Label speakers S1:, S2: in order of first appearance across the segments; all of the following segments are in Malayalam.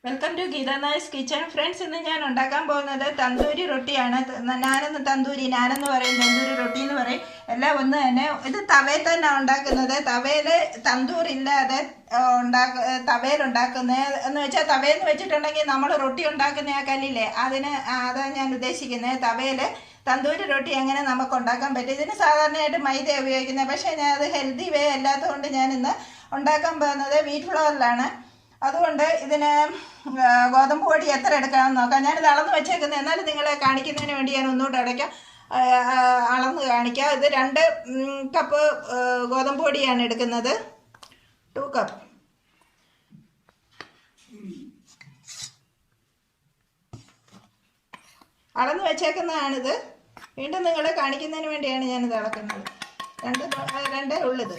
S1: Welcome to Geetha Nair's kitchen. Friends, ഇന്ന് ഞാൻ ഉണ്ടാക്കാൻ പോകുന്നത് തന്തൂരി റൊട്ടിയാണ്. നാനെന്ന് പറയും, തന്തൂരി റൊട്ടി എന്ന് പറയും, എല്ലാം ഒന്ന് തന്നെ. ഇത് തവയിൽ തന്നെ ഉണ്ടാക്കുന്നത്. തവയിൽ തന്തൂരില്ലാതെ തവയിലുണ്ടാക്കുന്നത് എന്ന് വെച്ചാൽ, തവയെന്ന് വെച്ചിട്ടുണ്ടെങ്കിൽ നമ്മൾ റൊട്ടി ഉണ്ടാക്കുന്ന ആ കല്ലില്ലേ, അതാണ് ഞാൻ ഉദ്ദേശിക്കുന്നത്. തവയിൽ തന്തൂരി റൊട്ടി എങ്ങനെ നമുക്ക് ഉണ്ടാക്കാൻ പറ്റും. ഇതിന് സാധാരണയായിട്ട് മൈദ ഉപയോഗിക്കുന്നത്, പക്ഷേ ഞാൻ അത് ഹെൽത്തി വേ അല്ലാത്തതുകൊണ്ട് ഞാൻ ഇന്ന് ഉണ്ടാക്കാൻ പോകുന്നത് വീറ്റ് ഫ്ലോറിലാണ്. അതുകൊണ്ട് ഇതിന് ഗോതമ്പ് പൊടി എത്ര എടുക്കാമെന്ന് നോക്കാം. ഞാനിത് അളന്ന് വെച്ചേക്കുന്നത്, എന്നാലും നിങ്ങളെ കാണിക്കുന്നതിന് വേണ്ടി ഞാൻ ഒന്നുകൂടെ അളന്ന് കാണിക്കാം. ഇത് 2 കപ്പ് ഗോതമ്പ് പൊടിയാണ് എടുക്കുന്നത്. 2 കപ്പ്. അളന്ന് വെച്ചേക്കുന്നതാണിത്. വീണ്ടും നിങ്ങളെ കാണിക്കുന്നതിന് വേണ്ടിയാണ് ഞാനിത് അളക്കുന്നത്. 2 ഉള്ളത്.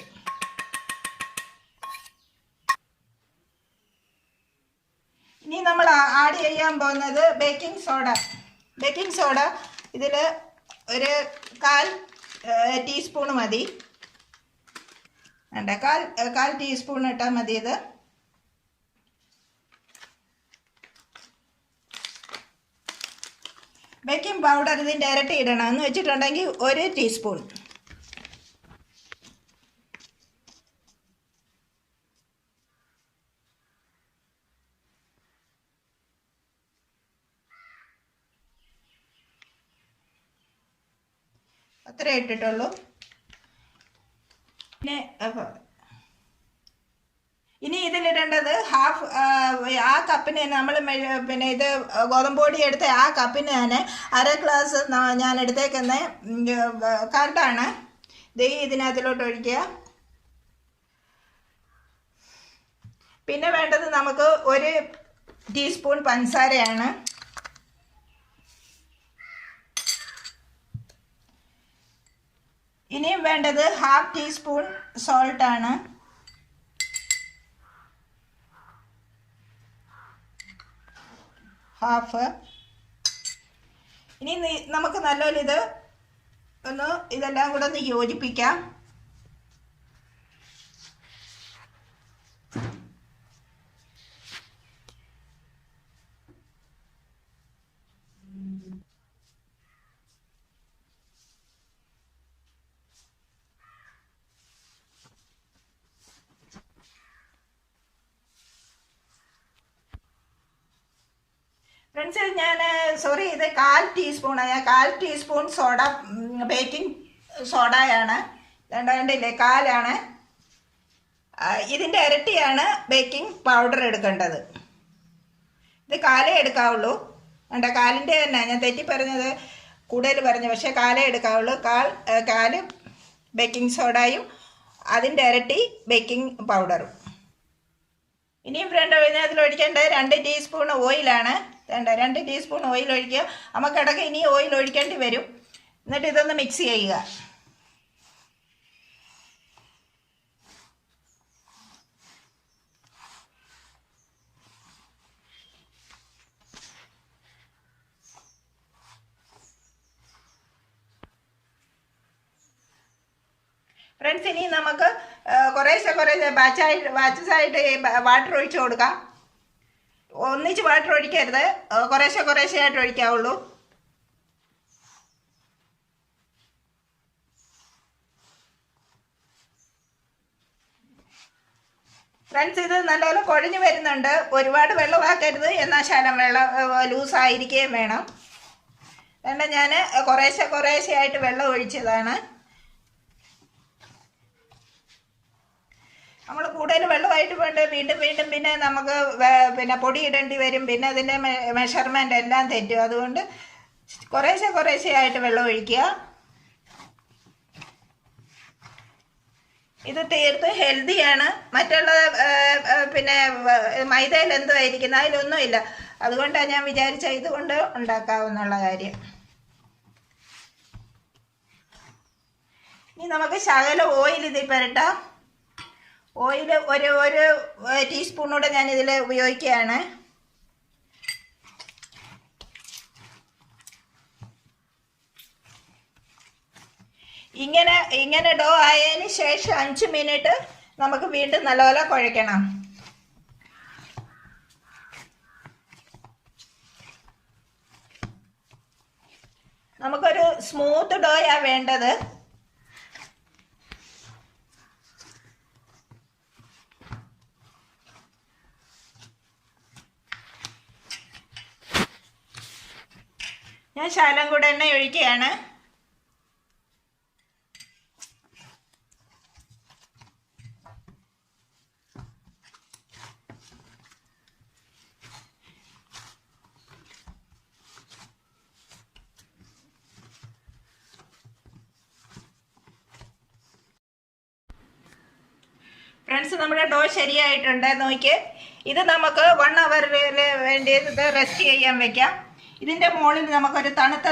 S1: ഇനി നമ്മൾ ആഡ് ചെയ്യാൻ പോകുന്നത് ബേക്കിംഗ് സോഡ. ഇതിൽ ഒരു 1/4 ടീസ്പൂൺ മതി. വേണ്ട, 1/4 ടീസ്പൂൺ ഇട്ടാൽ മതി. ഇത് ബേക്കിംഗ് പൗഡർ ഇതിൻ്റെ ഇരട്ടി ഇടണം. എന്ന് വെച്ചിട്ടുണ്ടെങ്കിൽ 1 ടീസ്പൂൺ. അത്രേ ഇട്ടിട്ടുള്ളൂ. ഇനി ഇതിലിടേണ്ടത് ആ കപ്പിന് തന്നെ നമ്മൾ ഇത് ഗോതമ്പ് പൊടി എടുത്ത ആ കപ്പിന് തന്നെ 1/2 ഗ്ലാസ് ഞാൻ എടുത്തേക്കുന്ന കറണ്ടാണ്. ഇതിനകത്തിലോട്ട് ഒഴിക്കുക. പിന്നെ വേണ്ടത് നമുക്ക് 1 ടീസ്പൂൺ പഞ്ചസാരയാണ്. ഇനിയും വേണ്ടത് 1/2 ടീസ്പൂൺ സോൾട്ടാണ്. ഇനി നമുക്ക് നല്ലപോലെ ഇതെല്ലാം കൂടെ ഒന്ന് യോജിപ്പിക്കാം. ഫ്രണ്ട്സ്, ഇത് 1/4 ടീസ്പൂണാണ്. 1/4 ടീസ്പൂൺ ബേക്കിംഗ് സോഡയാണ്. കണ്ടില്ലേ, 1/4. ഇതിൻ്റെ ഇരട്ടിയാണ് ബേക്കിംഗ് പൗഡർ എടുക്കേണ്ടത്. ഇത് 1/4 എടുക്കാവുള്ളൂ. 1/4 തന്നെ ഞാൻ തെറ്റി പറഞ്ഞത്, കൂടുതൽ പറഞ്ഞു. പക്ഷേ 1/4 എടുക്കാവുള്ളൂ. 1/4 ബേക്കിംഗ് സോഡയും അതിൻ്റെ ഇരട്ടി ബേക്കിംഗ് പൗഡറും. ഇനിയും ഫ്രണ്ട്, അതിൽ ഒഴിക്കേണ്ടത് 2 ടീസ്പൂൺ ഓയിലാണ്. 2 ടീസ്പൂൺ ഓയിൽ ഒഴിക്കുക. നമുക്കിടയ്ക്ക് ഇനി ഓയിൽ ഒഴിക്കേണ്ടി വരും. എന്നിട്ട് ഇതൊന്ന് മിക്സ് ചെയ്യുക. ഫ്രണ്ട്സ്, ഇനി നമുക്ക് കുറേശ്ശെ ബാച്ചസായിട്ട് വാട്ടർ ഒഴിച്ചു കൊടുക്കാം. ഒന്നിച്ച് വാട്ടർ ഒഴിക്കരുത്, കുറേശ്ശെ ആയിട്ട് ഒഴിക്കാവുള്ളൂ. ഫ്രണ്ട്സ്, ഇത് നല്ലപോലെ കുഴഞ്ഞു വരുന്നുണ്ട്. ഒരുപാട് വെള്ളമാക്കരുത്, എന്നാൽ ശകലം ലൂസായിരിക്കുകയും വേണം. ഞാൻ കുറേശ്ശെ ആയിട്ട് വെള്ളം ഒഴിച്ചതാണ്. നമ്മൾ കൂടുതൽ വെള്ളമായിട്ട് വീണ്ടും പിന്നെ നമുക്ക് പൊടി ഇടേണ്ടി വരും. പിന്നെ അതിൻ്റെ മെഷർമെൻ്റ് എല്ലാം തെറ്റും. അതുകൊണ്ട് കുറേശ്ശെ ആയിട്ട് വെള്ളം ഒഴിക്കുക. ഇത് തീർത്ത് ഹെൽത്തിയാണ്. മറ്റുള്ള മൈദയിൽ എന്തുമായിരിക്കുന്നത്, അതിലൊന്നുമില്ല. അതുകൊണ്ടാണ് ഞാൻ വിചാരിച്ച ഇതുകൊണ്ട് ഉണ്ടാക്കാവുന്നുള്ള കാര്യം. ഇനി നമുക്ക് ശകലം ഓയിൽ ഇതിൽ പുരട്ടാം. ഓയിൽ ഒരു ടീസ്പൂണൂടെ ഞാൻ ഇതിൽ ഉപയോഗിക്കുകയാണ്. ഇങ്ങനെ ഡോ ആയതിന് ശേഷം 5 മിനിറ്റ് നമുക്ക് വീണ്ടും നല്ലപോലെ കുഴയ്ക്കണം. സ്മൂത്ത് ഡോയാ വേണ്ടത്. ഞാൻ ശകലം കൂടെ എണ്ണ ഒഴിക്കുകയാണ്. ഫ്രണ്ട്സ്, നമ്മുടെ ഡോ ശരിയായിട്ടുണ്ട്. നോക്കിയേ, ഇത് നമുക്ക് 1 ഹവറിൽ വേണ്ടി ഇത് റെസ്റ്റ് ചെയ്യാൻ വെക്കാം. ഇതിൻ്റെ മുകളിൽ നമുക്കൊരു തണുത്ത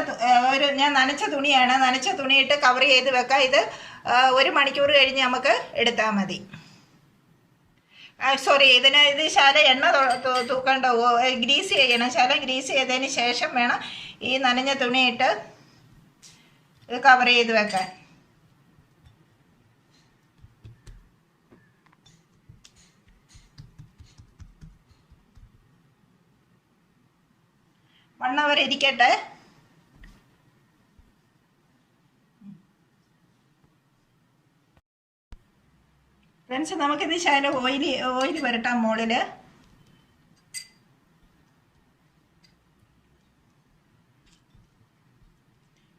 S1: ഞാൻ നനച്ച തുണിയാണ്, നനച്ച തുണിയിട്ട് കവർ ചെയ്ത് വെക്കാം. ഇത് 1 മണിക്കൂർ കഴിഞ്ഞ് നമുക്ക് എടുത്താൽ മതി. സോറി, ഇത് ശാല എണ്ണ തൂക്കണ്ട, ഗ്രീസ് ചെയ്യണം. ശാല ഗ്രീസ് ചെയ്തതിന് ശേഷം വേണം ഈ നനഞ്ഞ തുണിയിട്ട് ഇത് കവർ ചെയ്ത് വെക്കാൻ. വണ്ണവർ ഇരിക്കട്ടെ. ഫ്രണ്ട്സ്, നമുക്കിത് ശകലം ഓയിൽ വരട്ടാം മുകളിൽ.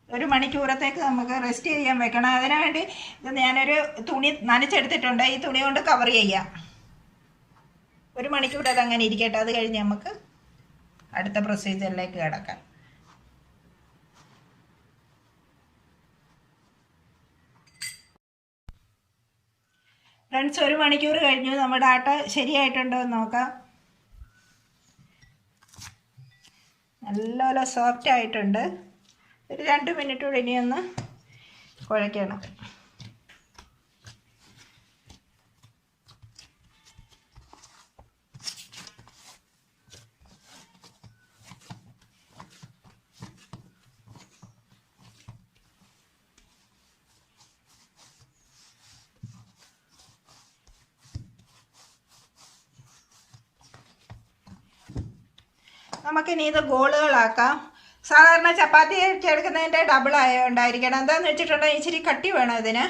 S1: ഒരു മണിക്കൂറത്തേക്ക് നമുക്ക് റെസ്റ്റ് ചെയ്യാൻ വെക്കണം. അതിനുവേണ്ടി ഇത് ഞാനൊരു തുണി നനച്ചെടുത്തിട്ടുണ്ട്. ഈ തുണി കൊണ്ട് കവർ ചെയ്യാം. 1 മണിക്കൂർ അതങ്ങനെ ഇരിക്കട്ടെ. അത് കഴിഞ്ഞ് നമുക്ക് അടുത്ത പ്രൊസീജിയറിലേക്ക് കിടക്കാം. ഫ്രണ്ട്സ്, 1 മണിക്കൂർ കഴിഞ്ഞു. നമ്മുടെ ആട്ട ശരിയായിട്ടുണ്ടോ എന്ന് നോക്കാം. നല്ലപോലെ സോഫ്റ്റ് ആയിട്ടുണ്ട്. ഒരു 2 മിനിറ്റ് കൂടി ഇനിയൊന്ന് കുഴയ്ക്കണം. നമുക്കിനി ഇത് ഗോളുകളാക്കാം. സാധാരണ ചപ്പാത്തി എടുക്കുന്നതിൻ്റെ ഡബിൾ ഉണ്ടായിരിക്കണം. എന്താണെന്ന് വെച്ചിട്ടുണ്ടെങ്കിൽ ഇച്ചിരി കട്ടി വേണം ഇതിന്.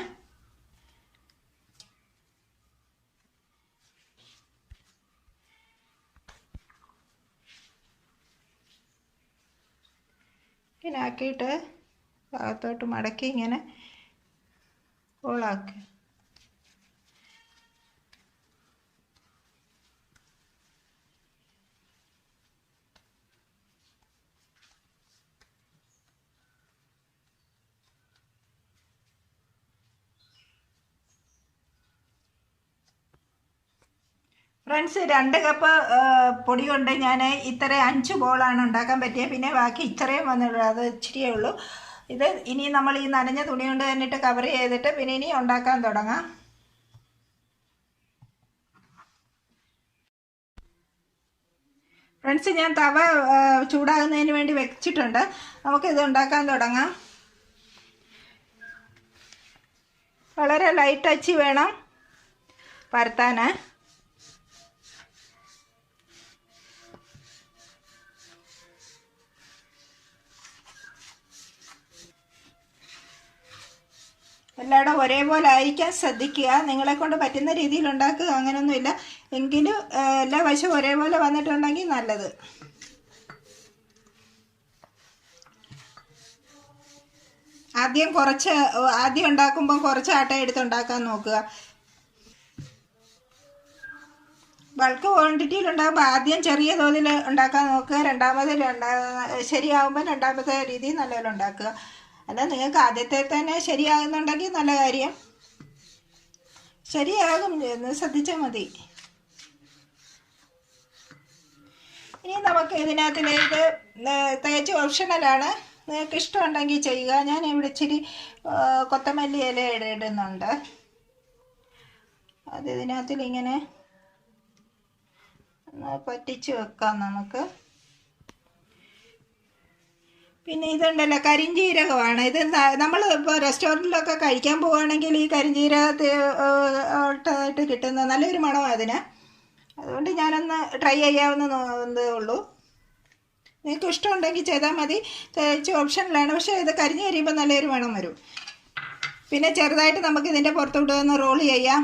S1: ഇങ്ങനെ ആക്കിയിട്ട് ഭാഗത്തോട്ട് മടക്കി ഇങ്ങനെ ഗോളാക്കുക. ഫ്രണ്ട്സ്, 2 കപ്പ് പൊടി കൊണ്ട് ഞാൻ ഇത്ര 5 ബോളാണ് ഉണ്ടാക്കാൻ പറ്റിയത്. പിന്നെ ബാക്കി ഇത്രയും വന്നിട്ടുള്ളൂ, അത് ഇച്ചിരിയേ ഉള്ളൂ. ഇത് ഇനി നമ്മൾ ഈ നനഞ്ഞ തുണി കൊണ്ട് തന്നിട്ട് കവർ ചെയ്തിട്ട് പിന്നെ ഇനി ഉണ്ടാക്കാൻ തുടങ്ങാം. ഫ്രണ്ട്സ്, ഞാൻ തവ ചൂടാകുന്നതിന് വേണ്ടി വെച്ചിട്ടുണ്ട്. നമുക്കിത് ഉണ്ടാക്കാൻ തുടങ്ങാം. വളരെ ലൈറ്റ് ടച്ച് വേണം പരത്താൻ. എല്ലായിടും ഒരേപോലെ ആയിരിക്കാൻ ശ്രദ്ധിക്കുക. നിങ്ങളെക്കൊണ്ട് പറ്റുന്ന രീതിയിൽ ഉണ്ടാക്കുക, അങ്ങനെയൊന്നുമില്ല. എങ്കിലും എല്ലാ വശവും ഒരേപോലെ വന്നിട്ടുണ്ടെങ്കിൽ നല്ലത്. ആദ്യം ഉണ്ടാക്കുമ്പോൾ കുറച്ച് ആട്ട എടുത്തുണ്ടാക്കാൻ നോക്കുക. ബൾക്ക് ക്വാണ്ടിറ്റിയിൽ ഉണ്ടാകുമ്പോൾ ആദ്യം ചെറിയ തോതിൽ ഉണ്ടാക്കാൻ നോക്കുക. ശരിയാകുമ്പോൾ രണ്ടാമത്തെ രീതി നല്ലപോലെ ഉണ്ടാക്കുക. അല്ല, നിങ്ങൾക്ക് ആദ്യത്തെ തന്നെ ശരിയാകുന്നുണ്ടെങ്കിൽ നല്ല കാര്യം. ശരിയാകും എന്ന് ശ്രദ്ധിച്ചാൽ മതി. ഇനി നമുക്ക് ഇതിനകത്തിലേക്ക് തേച്ച് ഓപ്ഷണലാണ്. നിങ്ങൾക്ക് ഇഷ്ടമുണ്ടെങ്കിൽ ചെയ്യുക. ഞാൻ ഇവിടെ ഇച്ചിരി കൊത്തമല്ലി ഇല ഇടുന്നുണ്ട്. അത് ഇതിനകത്തിലിങ്ങനെ പറ്റിച്ച് വെക്കാം നമുക്ക്. പിന്നെ ഇതുണ്ടല്ലോ, കരിഞ്ജീരകമാണ്. ഇത് നമ്മൾ ഇപ്പോൾ റെസ്റ്റോറൻറ്റിലൊക്കെ കഴിക്കാൻ പോവുകയാണെങ്കിൽ ഈ കരിഞ്ജീരകത്തായിട്ട് കിട്ടുന്ന നല്ലൊരു മണമാണ് അതിന്. അതുകൊണ്ട് ഞാനൊന്ന് ട്രൈ ചെയ്യാവുന്നതേ ഉള്ളൂ. നിങ്ങൾക്ക് ഇഷ്ടമുണ്ടെങ്കിൽ ചെയ്താൽ മതി. ഓപ്ഷനിലാണ്. പക്ഷേ ഇത് കരിഞ്ഞ് കഴിയുമ്പോൾ നല്ലൊരു മണം വരും. പിന്നെ ചെറുതായിട്ട് നമുക്ക് ഇതിൻ്റെ പുറത്തോട്ട് ഒന്ന് റോൾ ചെയ്യാം.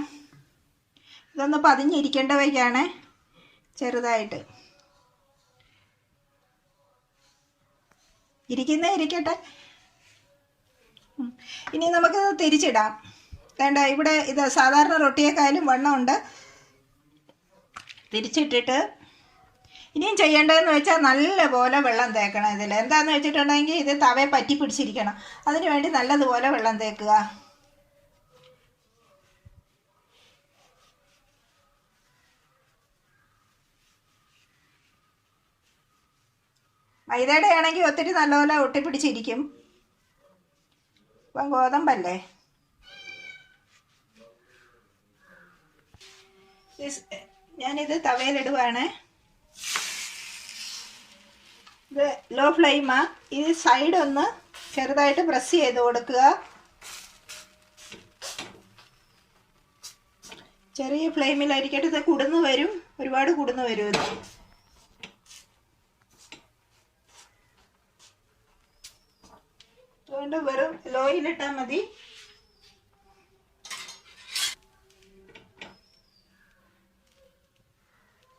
S1: ഇതൊന്ന് പതിഞ്ഞിരിക്കേണ്ടവയ്ക്കാണ്. ചെറുതായിട്ട് ഇരിക്കട്ടെ. ഇനി നമുക്കിത് തിരിച്ചിടാം. വേണ്ട, ഇവിടെ ഇത് സാധാരണ റൊട്ടിയേക്കാളും വണ്ണമുണ്ട്. തിരിച്ചിട്ടിട്ട് ഇനിയും ചെയ്യേണ്ടതെന്ന് വെച്ചാൽ നല്ലപോലെ വെള്ളം തേക്കണം. ഇതിൽ എന്താണെന്ന് വെച്ചിട്ടുണ്ടെങ്കിൽ ഇത് തവയെ പറ്റി പിടിച്ചിരിക്കണം. അതിന് വേണ്ടി നല്ലതുപോലെ വെള്ളം തേക്കുക. മൈദയുടെ ആണെങ്കിൽ ഒത്തിരി നല്ലപോലെ ഒട്ടിപ്പിടിച്ചിരിക്കും. ഇപ്പം ഗോതമ്പല്ലേ. ഞാനിത് തവയിലിടുവാണ്. ഇത് ലോ ഫ്ലെയിമാ. ഈ സൈഡ് ഒന്ന് ചെറുതായിട്ട് പ്രസ് ചെയ്ത് കൊടുക്കുക. ചെറിയ ഫ്ലെയിമിലായിരിക്കട്ടെ. ഇത് കുടുന്നു വരും, ഒരുപാട് കുടുന്നു വരും. ഇത് അതുകൊണ്ട് വെറും ലോയിലിട്ടാൽ മതി.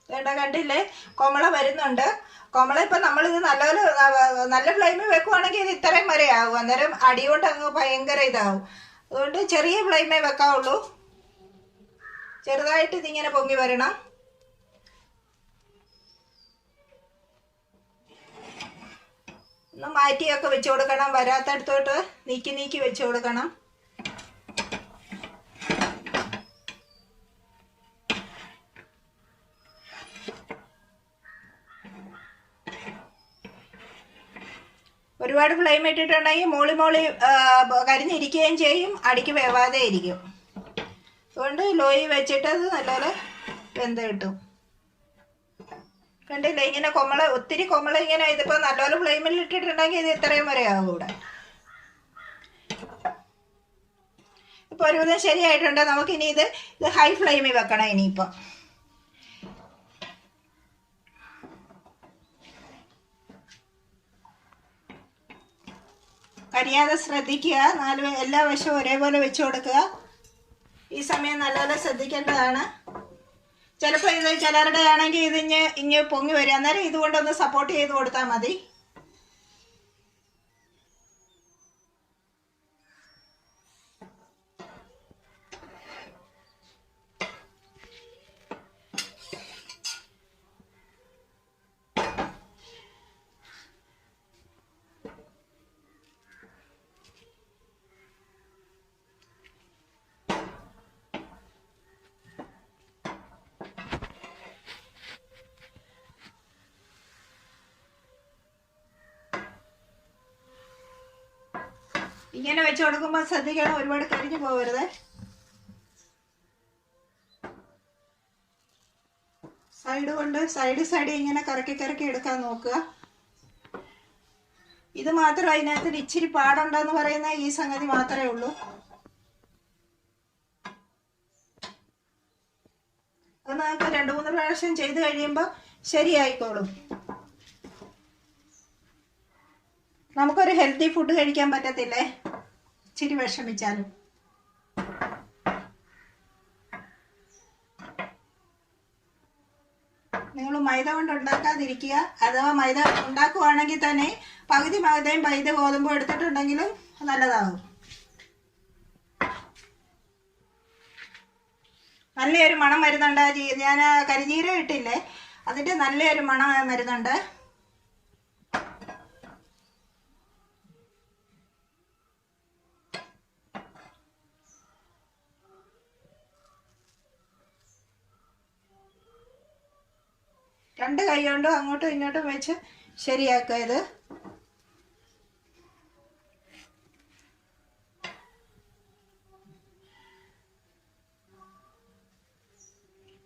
S1: വേണ്ട, കണ്ടില്ലേ കൊമള വരുന്നുണ്ട്. കൊമള ഇപ്പം നമ്മളിത് നല്ല ഫ്ലെയിമിൽ വെക്കുവാണെങ്കിൽ ഇത് ഇത്രയും വരെ ആകും. അന്നേരം അടികൊണ്ട് അങ്ങ് ഭയങ്കര ഇതാവും. അതുകൊണ്ട് ചെറിയ ഫ്ലെയിമേ വെക്കാവുള്ളൂ. ചെറുതായിട്ട് ഇതിങ്ങനെ പൊങ്ങി വരണം. ഒന്ന് മാറ്റിയൊക്കെ വെച്ച് കൊടുക്കണം. വരാത്തടത്തോട്ട് നീക്കി വെച്ച് കൊടുക്കണം. ഒരുപാട് ഫ്ലെയിം ഇട്ടിട്ടുണ്ടെങ്കിൽ മോളി കരിഞ്ഞിരിക്കുകയും ചെയ്യും, അടിക്ക് വേവാതെ ഇരിക്കും. അതുകൊണ്ട് ലോയി വെച്ചിട്ട് അത് നല്ലപോലെ വെന്ത് കിട്ടും. കണ്ടില്ലേ, ഇങ്ങനെ ഒത്തിരി കൊമള ഇങ്ങനെ ഇതിപ്പോൾ നല്ലപോലെ ഫ്ലെയിമിൽ ഇട്ടിട്ടുണ്ടെങ്കിൽ ഇത് ഇത്രയും വരെ ആകും. ഇവിടെ ഇപ്പോൾ ഒരുവിധം ശരിയായിട്ടുണ്ട്. നമുക്കിനി ഇത് ഹൈ ഫ്ലെയിമിൽ വെക്കണം. ഇനിയിപ്പോൾ കരിയാതെ ശ്രദ്ധിക്കുക. എല്ലാ വശവും ഒരേപോലെ വെച്ച് കൊടുക്കുക. ഈ സമയം നല്ലപോലെ ശ്രദ്ധിക്കേണ്ടതാണ്. ചിലപ്പോൾ ഇത് ചിലരുടെ ആണെങ്കിൽ ഇഞ്ഞ് പൊങ്ങി വരും. അന്നേരം ഇതുകൊണ്ടൊന്ന് സപ്പോർട്ട് ചെയ്ത് കൊടുത്താൽ മതി. ഇങ്ങനെ വെച്ച് കൊടുക്കുമ്പോൾ ശ്രദ്ധിക്കണം, ഒരുപാട് കരിഞ്ഞു പോകരുത്. സൈഡ് ഇങ്ങനെ കറക്കി എടുക്കാൻ നോക്കുക. ഇത് മാത്രം അതിനകത്ത് ഇച്ചിരി പാടുണ്ടെന്ന് പറയുന്ന ഈ സംഗതി മാത്രമേ ഉള്ളൂ. അത് നമുക്ക് 2-3 പ്രാവശ്യം ചെയ്ത് കഴിയുമ്പോൾ ശരിയായിക്കോളും. നമുക്കൊരു ഹെൽത്തി ഫുഡ് കഴിക്കാൻ പറ്റത്തില്ലേ ഇച്ചിരി വിഷമിച്ചാലും. നിങ്ങൾ മൈദ കൊണ്ട് ഉണ്ടാക്കാതിരിക്കുക. അഥവാ മൈദ ഉണ്ടാക്കുവാണെങ്കിൽ തന്നെ പകുതി മൈദയും പകുതി ഗോതമ്പും എടുത്തിട്ടുണ്ടെങ്കിലും നല്ലതാകും. നല്ലൊരു മണം വരുന്നുണ്ട്. ഞാൻ കരിഞ്ഞീരം ഇട്ടില്ലേ, അതിൻ്റെ നല്ലൊരു മണം വരുന്നുണ്ട്. രണ്ട് കൈ കൊണ്ടും അങ്ങോട്ടും ഇങ്ങോട്ടും വെച്ച് ശരിയാക്കുക. ഇത്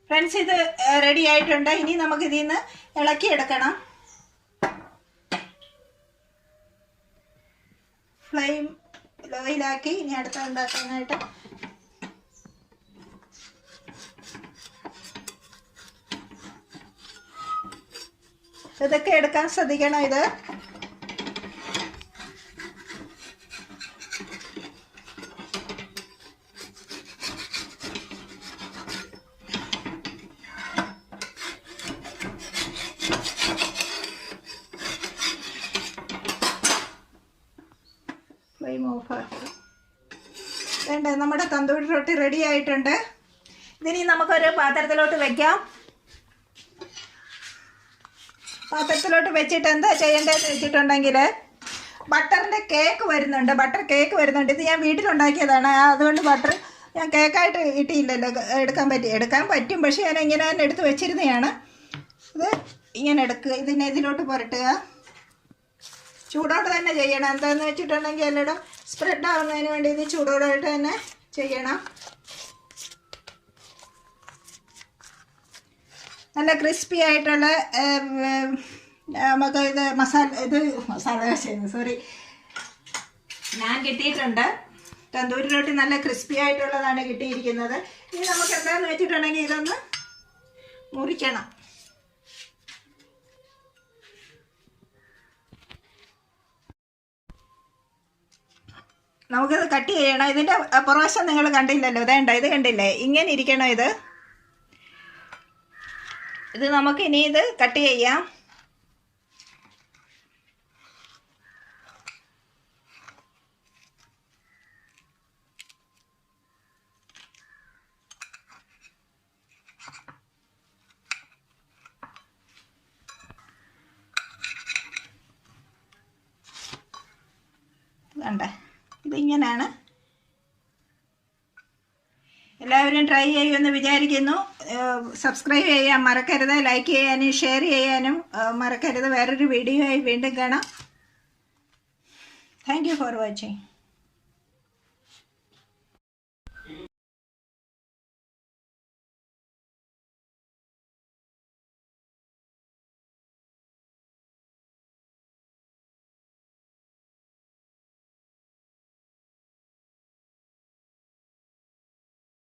S1: ഫ്രണ്ട്സ്, ഇത് റെഡി ആയിട്ടുണ്ട്. ഇനി നമുക്ക് ഇതിൽ നിന്ന് ഇളക്കിയെടുക്കണം. ഫ്ലെയിം ലോയിലാക്കി ഇനി അടുത്ത ഉണ്ടാക്കാനായിട്ട് ഇതൊക്കെ എടുക്കാൻ ശ്രദ്ധിക്കണം. ഇത് ഫ്ലെയിം ഓഫ് ആക്കി. വേണ്ട, നമ്മുടെ തന്തൂരി റൊട്ടി റെഡി ആയിട്ടുണ്ട്. ഇതിനി നമുക്കൊരു പാത്രത്തിലോട്ട് വെക്കാം. പാത്രത്തിലോട്ട് വെച്ചിട്ട് എന്താ ചെയ്യേണ്ടതെന്ന് വെച്ചിട്ടുണ്ടെങ്കിൽ ബട്ടറിൻ്റെ കേക്ക് വരുന്നുണ്ട്. ബട്ടർ കേക്ക് വരുന്നുണ്ട്. ഇത് ഞാൻ വീട്ടിലുണ്ടാക്കിയതാണ്. അതുകൊണ്ട് ബട്ടർ ഞാൻ കേക്കായിട്ട് കിട്ടിയില്ലല്ലോ. എടുക്കാൻ പറ്റും, പക്ഷേ ഞാൻ ഇങ്ങനെ തന്നെ എടുത്ത് വെച്ചിരുന്നതാണ്. ഇത് ഇങ്ങനെ എടുക്കുക. ഇതിലോട്ട് പുരട്ടുക. ചൂടോടെ തന്നെ ചെയ്യണം. എന്താണെന്ന് വെച്ചിട്ടുണ്ടെങ്കിൽ എല്ലായിടും സ്പ്രെഡ് ആവുന്നതിന് വേണ്ടി ഇത് ചൂടോടായിട്ട് തന്നെ ചെയ്യണം. നല്ല ക്രിസ്പി ആയിട്ടുള്ള നമുക്ക് മസാല സോറി നാൻ കിട്ടിയിട്ടുണ്ട്. തന്തൂരി റൊട്ടി നല്ല ക്രിസ്പി ആയിട്ടുള്ളതാണ് കിട്ടിയിരിക്കുന്നത്. ഇനി നമുക്ക് എന്താണെന്ന് വെച്ചിട്ടുണ്ടെങ്കിൽ ഇതൊന്ന് മുറിക്കണം. നമുക്കിത് കട്ട് ചെയ്യണം. ഇതിൻ്റെ പുറവശം നിങ്ങൾ കണ്ടില്ലല്ലോ. ഇത് കണ്ടില്ലേ, ഇങ്ങനെ ഇരിക്കണം. ഇത് നമുക്ക് ഇനി ഇത് കട്ട് ചെയ്യാം. കണ്ടേ, ഇതിങ്ങനെയാണ്. എല്ലാവരും ട്രൈ ചെയ്യുമെന്ന് വിചാരിക്കുന്നു. സബ്സ്ക്രൈബ് ചെയ്യാൻ മറക്കരുത്. ലൈക്ക് ചെയ്യാനും ഷെയർ ചെയ്യാനും മറക്കരുത്. വേറൊരു വീഡിയോ ആയി വീണ്ടും കാണാം. Thank you for watching.